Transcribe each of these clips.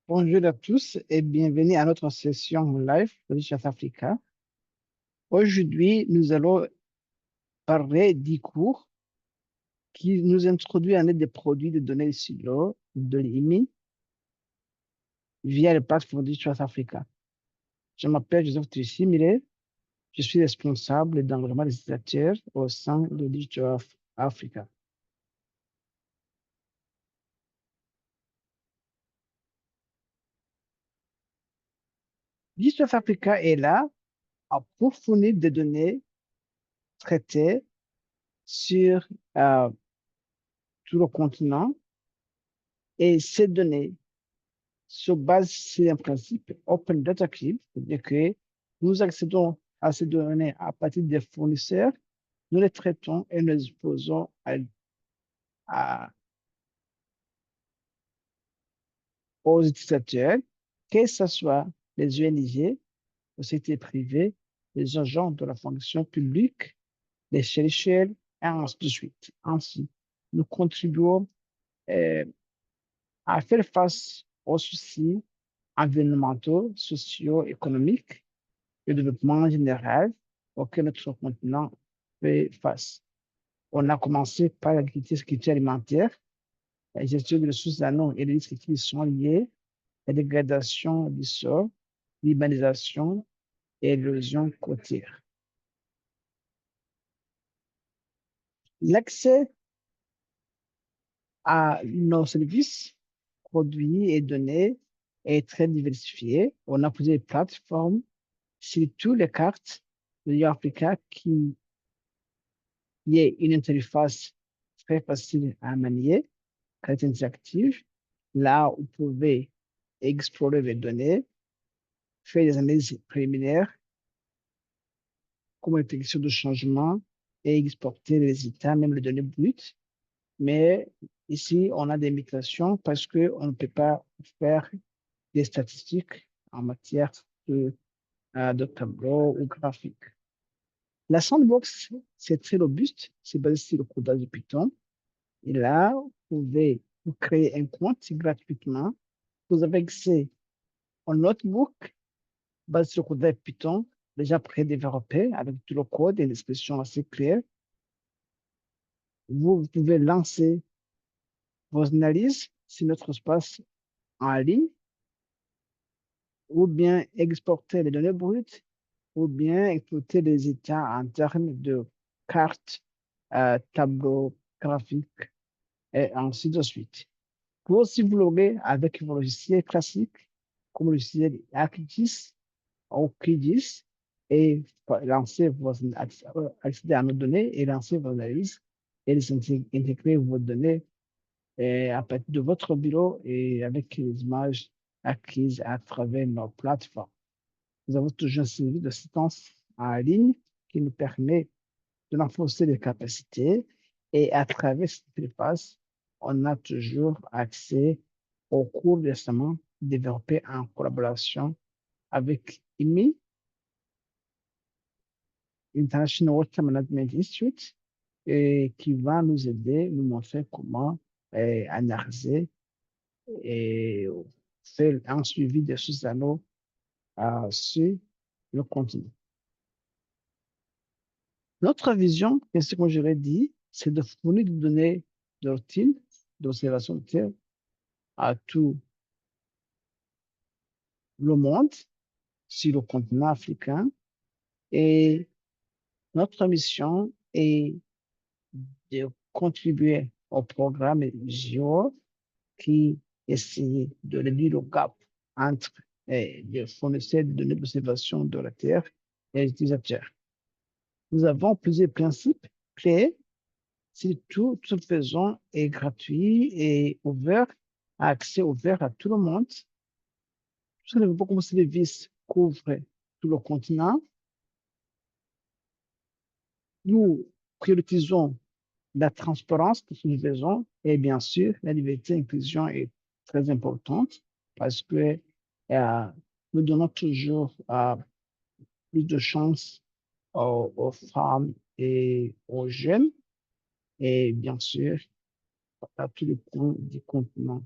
Bonjour à tous et bienvenue à notre session live de Richard Africa. Aujourd'hui, nous allons parler du cours qui nous introduit à l'aide des produits de données silos de l'IMI via le plateforme de Richard Africa. Je m'appelle Joseph Tissimire, je suis responsable d'environnement des utilisateurs au sein de Digital Africa. Digital Africa est là pour fournir des données traitées sur tout le continent et ces données se base sur un principe Open Data Cube, c'est-à-dire que nous accédons à ces données à partir des fournisseurs, nous les traitons et nous les exposons à- aux utilisateurs, que ce soit les ONG, les sociétés privées, les agents de la fonction publique, les chercheurs, et ainsi de suite. Ainsi, nous contribuons euh, à faire face aux soucis environnementaux, sociaux, économiques, le développement général auquel notre continent fait face. On a commencé par l'agriculture sécurité alimentaire, la gestion des ressources en eau et les risques qui y sont liés, la dégradation du sol, l'urbanisation et l'érosion côtière. L'accès à nos services, produits et données est très diversifié. On a plusieurs plateformes sur toutes les cartes de l'Afrique qui est une interface très facile à manier, très interactive. Là, vous pouvez explorer les données, faire des analyses préliminaires, comme la détection de changements et exporter les résultats, même les données brutes. Mais ici, on a des limitations parce qu'on ne peut pas faire des statistiques en matière de tableau ou graphique. La sandbox, c'est très robuste, c'est basé sur le codage de Python. Et là, vous pouvez vous créer un compte gratuitement. Vous avez accès au notebook basé sur le code Python, déjà pré-développé avec tout le code et l'expression assez claire. Vous pouvez lancer vos analyses sur notre espace en ligne ou bien exporter les données brutes ou bien exporter les états en termes de cartes, tableaux graphiques et ainsi de suite. Vous pouvez aussi vous loguer avec vos logiciels classiques comme le logiciel ArcGIS ou QGIS et accéder à nos données et lancer vos analyses et les intégrer vos données à partir de votre bureau et avec les images acquises à travers nos plateformes. Nous avons toujours un service d'assistance en ligne qui nous permet de renforcer les capacités et à travers cette interface, on a toujours accès aux cours récemment développés en collaboration avec IMI, International Water Management Institute, et qui va nous aider, nous montrer comment analyser et faire un suivi des sous-anneaux sur le continent. Notre vision, et ce que j'aurais dit, c'est de fournir des données de routine, d'observation de terre à tout le monde sur le continent africain. Et notre mission est de contribuer au programme JO qui essaie de réduire le gap entre les fournisseurs de données d'observation de la Terre et les utilisateurs. Nous avons plusieurs principes clés. Si tout ce que nous faisons est gratuit et ouvert, à accès ouvert à tout le monde, tout ce que comme service couvre tout le continent, nous prioritisons la transparence de ce que nous faisons et bien sûr, la liberté d'inclusion est très importante parce que nous donnons toujours plus de chances aux femmes et aux jeunes et bien sûr, à tous les points du continent.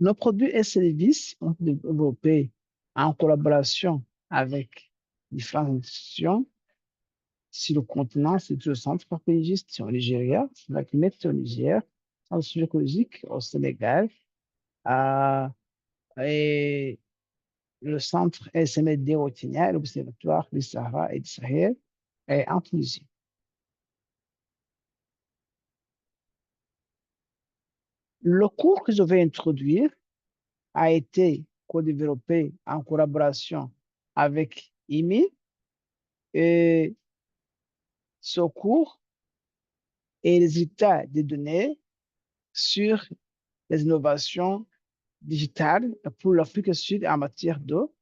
Nos produits et services ont été développés en collaboration avec différentes institutions sur le continent, c'est le centre papillagiste au Nigeria, la CNET au Niger, le centre écologique au Sénégal, euh, et le centre SMD au Kenya, l'Observatoire du Sahara et du Sahel, et en Tunisie. Le cours que je vais introduire a été co-développé en collaboration avec IMI et ce cours est les résultats des données sur les innovations digitales pour l'Afrique du Sud en matière d'eau.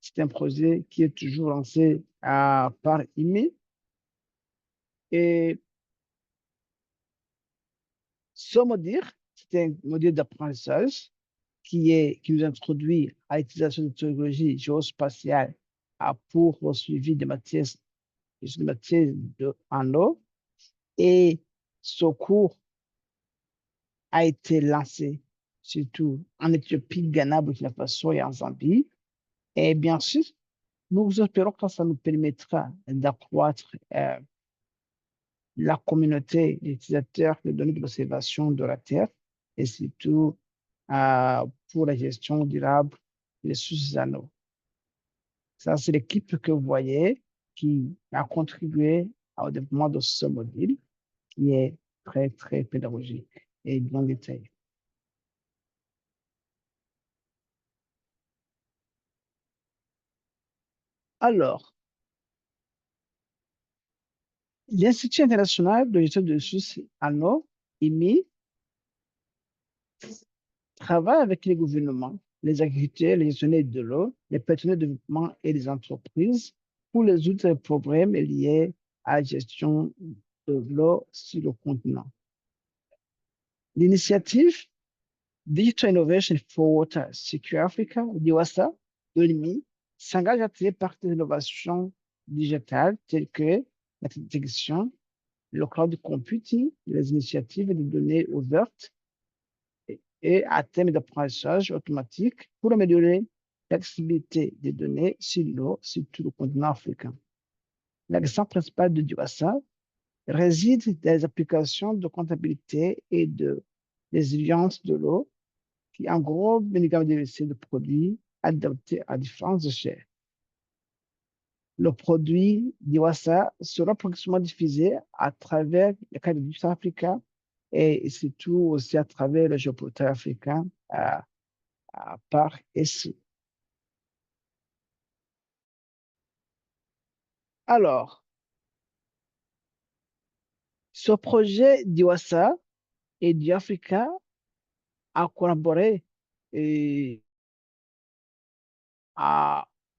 C'est un projet qui est toujours lancé par IMI. Et ce module, c'est un module d'apprentissage qui nous introduit à l'utilisation de technologies géospatiales pour le suivi des matières en eau. Et ce cours a été lancé surtout en Éthiopie, Ghana, Burkina Faso et en Zambie. Et bien sûr, nous espérons que ça nous permettra d'accroître la communauté d'utilisateurs de données d'observation de la Terre et surtout pour la gestion durable des ressources en eau. Ça, c'est l'équipe que vous voyez qui a contribué au développement de ce module qui est très, très pédagogique et bien détaillé. Alors, l'Institut international de gestion des ressources en eau, IMI, travaille avec les gouvernements, les agriculteurs, les gestionnaires de l'eau, les partenaires de développement et les entreprises pour résoudre les problèmes liés à la gestion de l'eau sur le continent. L'initiative Digital Innovation for Water Secure Africa, DIWASA, de l'IMI, s'engage à tirer parti des innovations digitales telles que la détection, le cloud computing, les initiatives de données ouvertes et à terme d'apprentissage automatique pour améliorer l'accessibilité des données sur l'eau sur tout le continent africain. L'accent principal de DIWASA réside dans les applications de comptabilité et de résilience de l'eau qui englobent une gamme de produits adaptés à différentes échelles. Le produit d'Iwasa sera progressivement diffusé à travers le cadre du Africa et surtout aussi à travers le géoportail africain par ici. Alors, ce projet d'Iwasa et d'Africa a collaboré et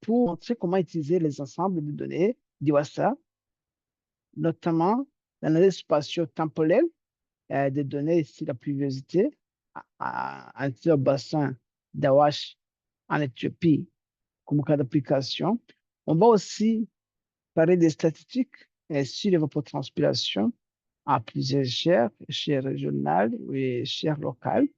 pour montrer comment utiliser les ensembles de données d'Iwasa, notamment l'analyse spatio-temporelle des données sur la pluviosité sur le bassin d'Awash en Éthiopie comme cas d'application. On va aussi parler des statistiques sur l'évapotranspiration à plusieurs échelles régionales et échelles locales,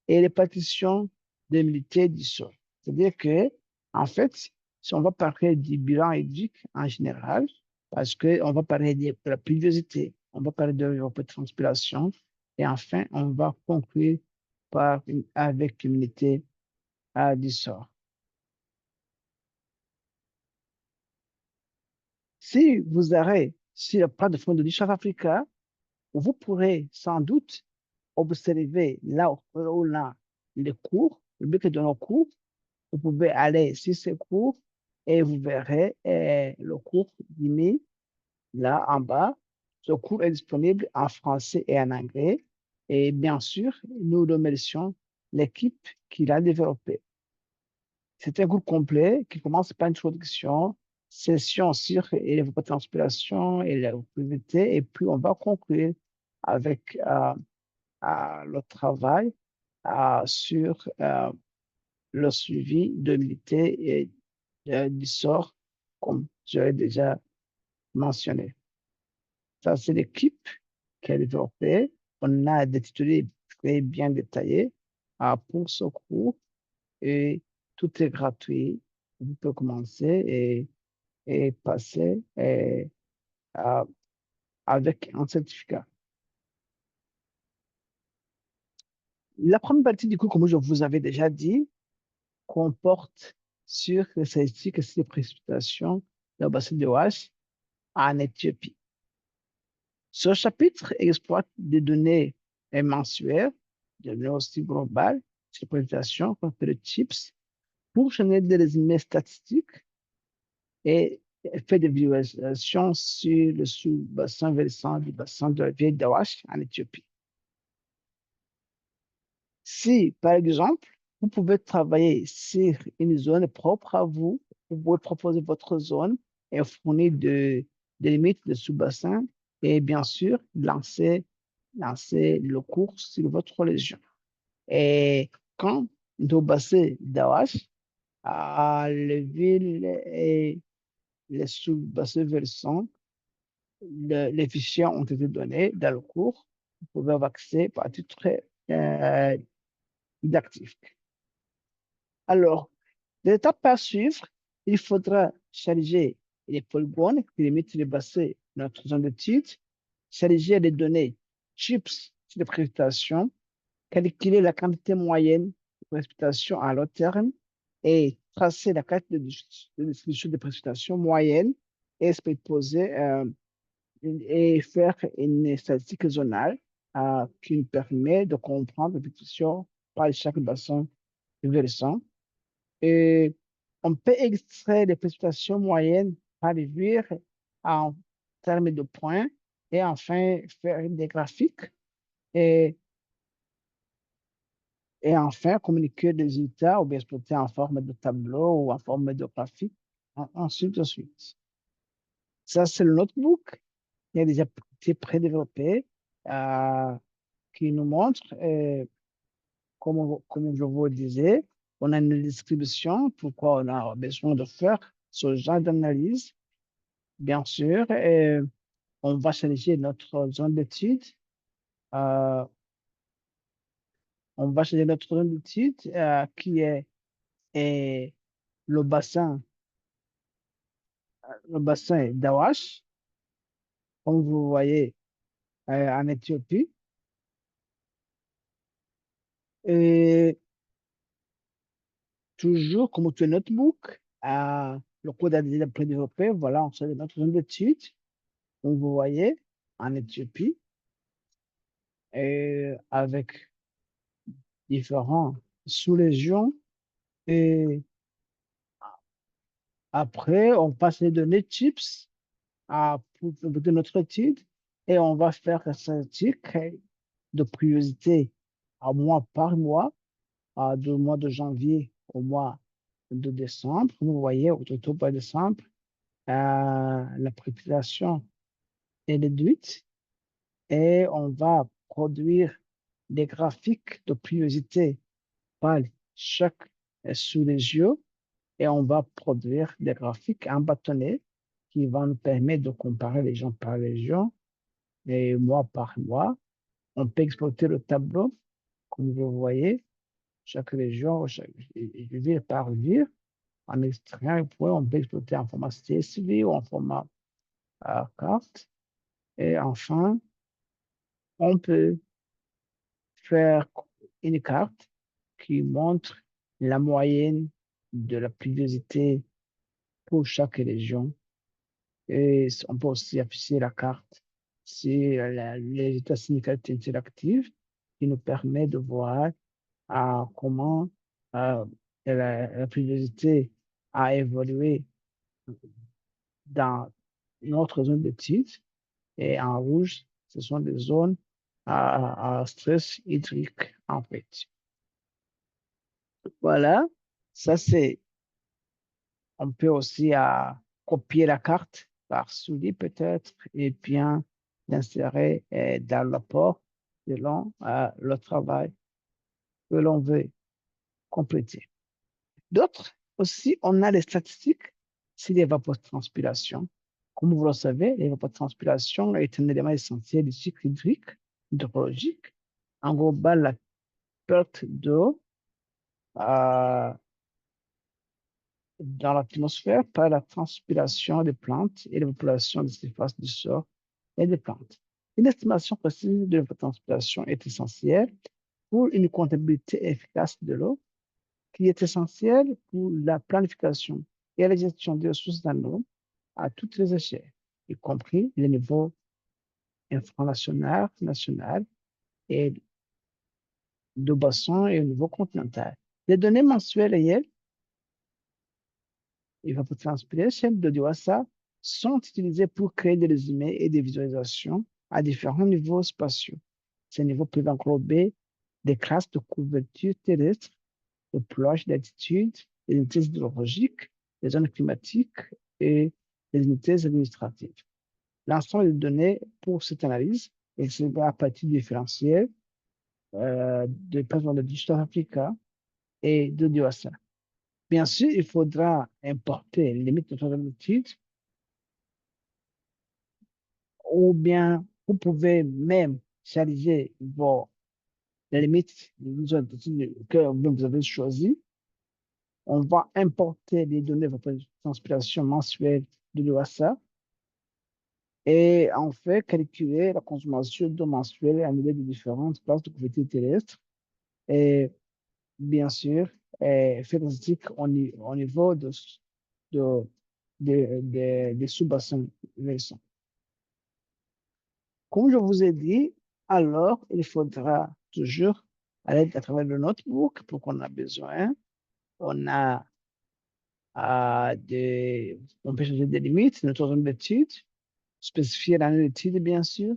et les partitions de l'humidité du sol. C'est-à-dire que, en fait, si on va parler du bilan hydrique en général, parce qu'on va parler de la pluviosité, on va parler de l'évapotranspiration, et enfin, on va conclure avec l'humidité du sol. Si vous allez sur la plateforme de l'Ichaf Africa, vous pourrez sans doute observer là où on a les cours, le but de nos cours. Vous pouvez aller sur ces cours et vous verrez le cours d'IMI là en bas. Ce cours est disponible en français et en anglais. Et bien sûr, nous remercions l'équipe qui l'a développé. C'est un cours complet qui commence par une introduction, session sur l'évapotranspiration et la fluidité, et puis on va conclure avec le travail sur le suivi de l'unité et du sort, comme je l'ai déjà mentionné. Ça, c'est l'équipe qui a développé. On a des tutoriels très bien détaillés pour ce cours et tout est gratuit. Vous pouvez commencer et passer à- avec un certificat. La première partie du cours, comme je vous avais déjà dit, comporte sur les statistiques et sur les précipitations dans le bassin de Wash en Éthiopie. Ce chapitre exploite des données mensuelles, des données aussi globales, sur les précipitations, comme de chips, pour générer des résumés statistiques et fait des visualisations sur le sous-bassin versant du bassin de la vieille d'Awash en Éthiopie. Si, par exemple, vous pouvez travailler sur une zone propre à vous, vous pouvez proposer votre zone et fournir des limites de sous-bassin et bien sûr lancer le cours sur votre région. Et quand le bassin d'Awash, les villes et les sous-bassins versants, les fichiers ont été donnés dans le cours. Vous pouvez avoir accès par titre euh, didactique. Alors, l'étape à suivre, il faudra charger les polygones qui limitent les bassins de notre zone d'étude, charger les données chips de précipitation, calculer la quantité moyenne de précipitation à long terme et tracer la carte de distribution de précipitation moyenne et poser et faire une statistique zonale qui nous permet de comprendre la précipitation par chaque bassin versant. Et on peut extraire les précipitations moyennes par les vues en termes de points et enfin faire des graphiques et, et enfin communiquer les résultats ou bien exploiter en forme de tableau ou en forme de graphique, ensuite de suite. Ça, c'est le notebook qui a déjà été prédéveloppé euh, qui nous montre, comme je vous le disais, on a une description, pourquoi on a besoin de faire ce genre d'analyse. Bien sûr, on va changer notre zone d'étude. Euh, on va changer notre zone d'étude qui est le bassin, le bassin d'Awash, comme vous voyez en Éthiopie. Et toujours comme tu notebook, le code a déjà prédéveloppé. Voilà, on change notre zone d'étude, comme vous voyez, en Éthiopie, et avec différents sous-régions. Et après, on passe les données chips de notre étude et on va faire un statistique de priorité à mois par mois, du mois de janvier au mois de décembre. Vous voyez, au octobre à décembre, la préparation est réduite et on va produire des graphiques de priorité par chaque sous-région et on va produire des graphiques en bâtonnet qui vont nous permettre de comparer les gens par région et mois par mois. On peut exporter le tableau, comme vous voyez, chaque région, ville par ville, en extrayant, et puis on peut exporter en format CSV ou en format carte. Et enfin, on peut faire une carte qui montre la moyenne de la pluviosité pour chaque région. Et on peut aussi afficher la carte sur les états significatifs interactifs qui nous permet de voir comment euh, la pluviosité a évolué dans notre zone d'étude. Et en rouge, ce sont des zones à stress hydrique, en fait. Voilà, ça c'est, on peut aussi copier la carte par souris peut-être et bien l'insérer dans le port selon le travail que l'on veut compléter. D'autres aussi, on a les statistiques sur l'évapotranspiration. Comme vous le savez, l'évapotranspiration est un élément essentiel du cycle hydrique, hydrologique, englobant perte d'eau dans l'atmosphère par la transpiration des plantes et l'évaporation des surfaces du sol et des plantes. Une estimation précise de la transpiration est essentielle pour une comptabilité efficace de l'eau, qui est essentielle pour la planification et la gestion des ressources en eau à toutes les échelles, y compris les niveaux infranational, national et de bassin et au niveau continental. Les données mensuelles réelles évapotranspirées, celles de DOASA, sont utilisées pour créer des résumés et des visualisations à différents niveaux spatiaux. Ces niveaux peuvent englober des classes de couverture terrestre, de plage d'altitude, des unités hydrologiques, des zones climatiques et des unités administratives. L'ensemble des données pour cette analyse est exprimé à partir du différentiel de, par exemple, de Digital Africa et de DOASA. Bien sûr, il faudra importer les limites de notre étude ou bien vous pouvez même charger les limites que vous avez choisies. On va importer les données de transpiration mensuelle de l'OASA et on fait calculer la consommation d'eau mensuelle à niveau de différentes places de couverture terrestre et bien sûr faire des statistiques au niveau de, des sous-bassins versants. Comme je vous ai dit, alors il faudra toujours aller à travers le notebook pour qu'on a besoin. On a on peut changer des limites, notre zone d'étude, spécifier l'année d'étude, bien sûr,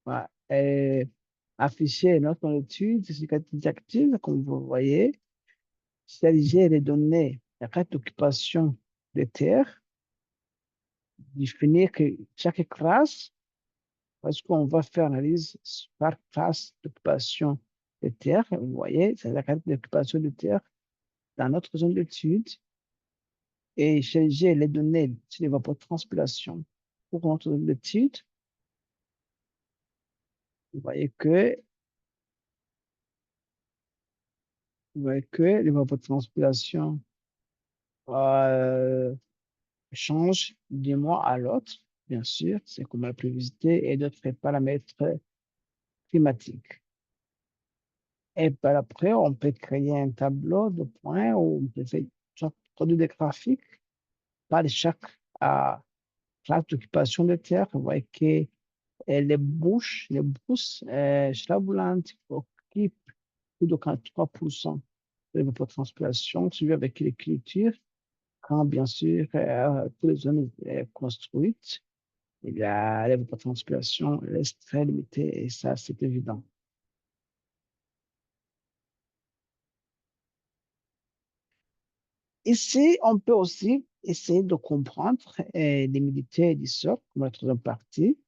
ouais, et afficher notre zone d'étude, c'est active, comme vous voyez, stabiliser les données, la carte d'occupation des terres, définir que chaque classe, parce qu'on va faire analyse par classe d'occupation des terres, vous voyez, c'est la carte d'occupation des terres dans notre zone d'étude, et charger les données sur l'évapotranspiration pour notre zone d'étude. Vous voyez que, l'évapotranspiration euh, change d'un mois à l'autre, bien sûr, c'est comme la pluviosité et d'autres paramètres climatiques. Et par après, on peut créer un tableau de points où on peut faire produire des graphiques par chaque classe d'occupation de terre. Vous voyez que les brousses schlabulantes occupent plus de 43% de l'évapotranspiration, suivi avec les cultures. Quand, bien sûr, pour les zones construites, il y a l'évapotranspiration reste très limitée et ça, c'est évident. Ici, on peut aussi essayer de comprendre l'humidité du sol, comme la troisième partie.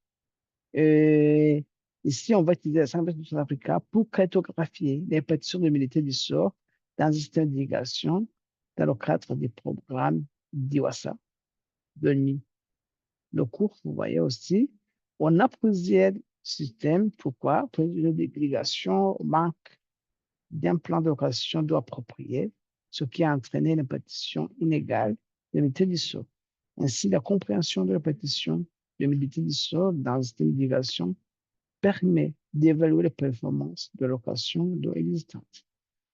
Euh, Ici, on va utiliser la synthèse du Sud-Africa pour cartographier les répartitions d'humidité du sol dans un système d'irrigation dans le cadre du programme d'IWASA de nuit. Le cours, vous voyez aussi, on a plusieurs systèmes. Pourquoi? Pour une irrigation manque d'un plan d'allocation d'eau approprié, ce qui a entraîné une répartition inégale de l'humidité du sol. Ainsi, la compréhension de la répartition de l'humidité du sol dans le système d'irrigation permet d'évaluer les performances de l'allocation d'eau existante.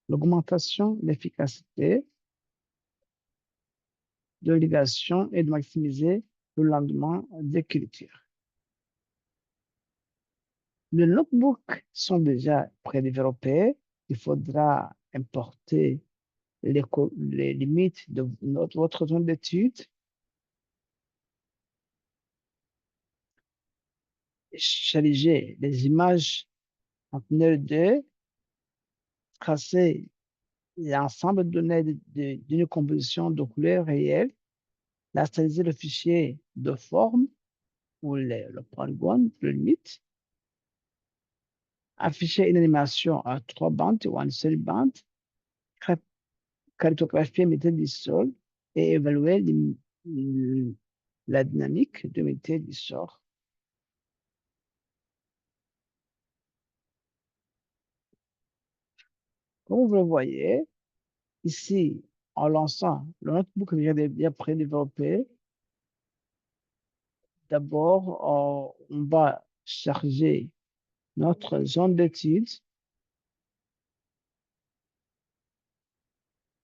L'augmentation de l'efficacité de l'irrigation et de maximiser le rendement des cultures. Les notebooks sont déjà prédéveloppés. Il faudra importer les limites de votre zone d'étude, charger les images en L2, tracer l'ensemble de données d'une composition de couleurs réelles, stabiliser le fichier de forme ou le polygone, le limite, afficher une animation à 3 bandes ou en seule bande, cartographier l'humidité du sol et évaluer la dynamique de l'humidité du sol. Comme vous le voyez, ici, en lançant le notebook déjà prédéveloppé, d'abord, on va charger notre zone d'étude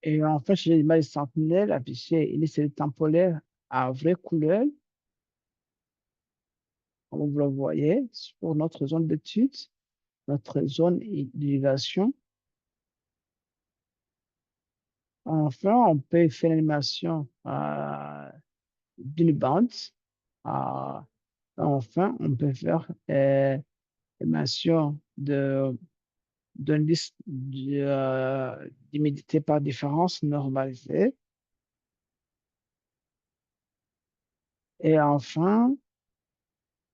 et en fait, j'ai l'image sentinelle affichée une temporaire à vraie couleur, comme vous le voyez, pour notre zone d'étude, notre zone d'irrigation. Enfin, on peut faire l'animation d'une bande. Euh, enfin, on peut faire l'animation d'une liste d'humidité par différence normalisée. Et enfin,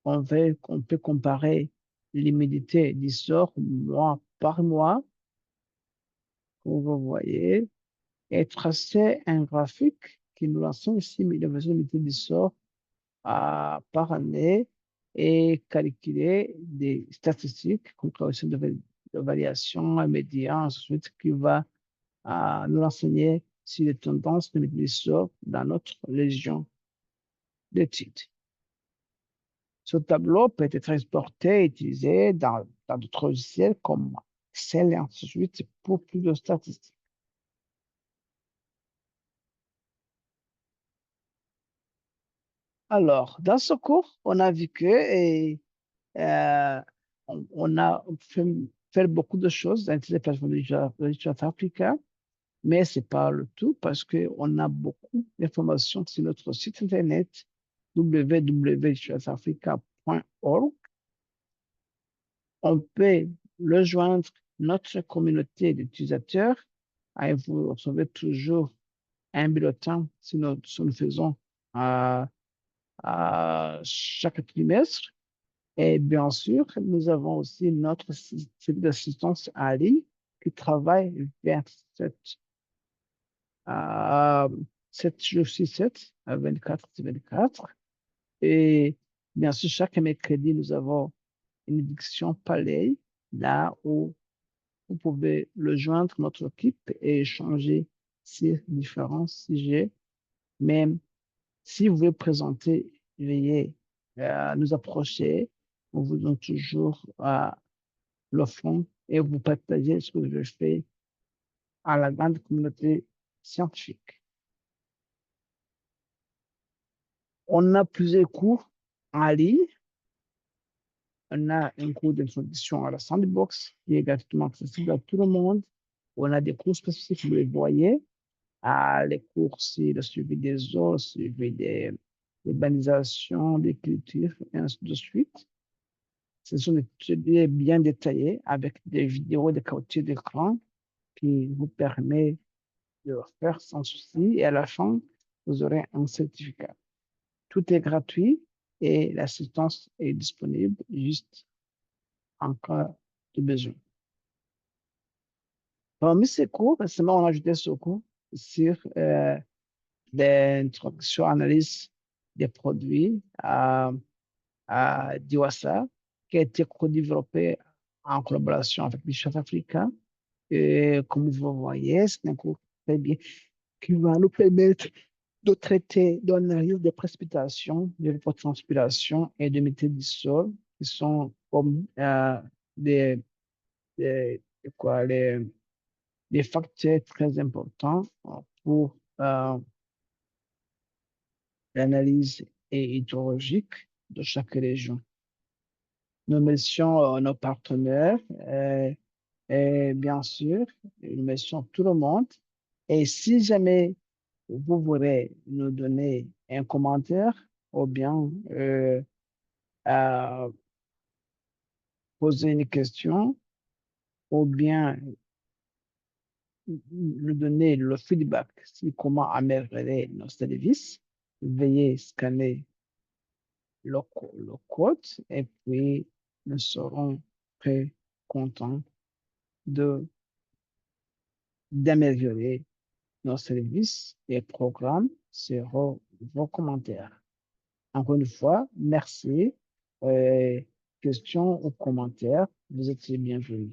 on peut comparer l'humidité du sort mois par mois, comme vous voyez, et tracer un graphique qui nous enseigne ici l'humidité du sort par année et calculer des statistiques, comme correction de variation, médian, ainsi de suite, qui va nous renseigner sur les tendances de l'humidité du sort dans notre région d'études. Ce tableau peut être exporté et utilisé dans d'autres logiciels comme Excel et ainsi de suite pour plus de statistiques. Alors, dans ce cours, on a vu que euh, on a fait beaucoup de choses dans les plateformes de littérature africaine, mais ce n'est pas le tout parce qu'on a beaucoup d'informations sur notre site internet www.literatureafrica.org. On peut rejoindre notre communauté d'utilisateurs et vous recevez toujours un bulletin si nous faisons euh, chaque trimestre. Et bien sûr, nous avons aussi notre site d'assistance en ligne qui travaille vers cette, euh, 7 jours sur 7, à 24 sur 24. Et bien sûr, chaque mercredi, nous avons une édition pareille, là où vous pouvez rejoindre notre équipe et échanger sur différents sujets. Même si vous voulez présenter, veuillez nous approcher. On vous donne toujours le fond et vous partagez ce que je fais à la grande communauté scientifique. On a plusieurs cours en ligne. On a un cours d'introduction à la sandbox qui est gratuitement accessible à tout le monde. On a des cours spécifiques, vous les voyez, les cours sur le suivi des eaux, le suivi des urbanisations, des cultures, et ainsi de suite. Ce sont des ateliers bien détaillés avec des vidéos de capture d'écran qui vous permet de le faire sans souci et à la fin, vous aurez un certificat. Tout est gratuit et l'assistance est disponible juste en cas de besoin. Parmi ces cours, récemment, on a ajouté ce cours sur l'introduction, analyse des produits à Diwasa, qui a été co-développé en collaboration avec les chefs africains. Et comme vous voyez, c'est un cours très bien qui va nous permettre de traiter d'analyse des précipitations, de l'évapotranspiration et de météo du sol, qui sont comme des, des, quoi, des facteurs très importants pour l'analyse hydrologique de chaque région. Nous remercions nos partenaires et bien sûr, nous remercions tout le monde. Et si jamais vous voulez nous donner un commentaire ou bien euh, poser une question ou bien nous donner le feedback sur comment améliorer nos services, veuillez scanner le code et puis nous serons très contents de d'améliorer nos services et programmes sur vos commentaires. Encore une fois, merci. Questions ou commentaires, vous êtes les bienvenus.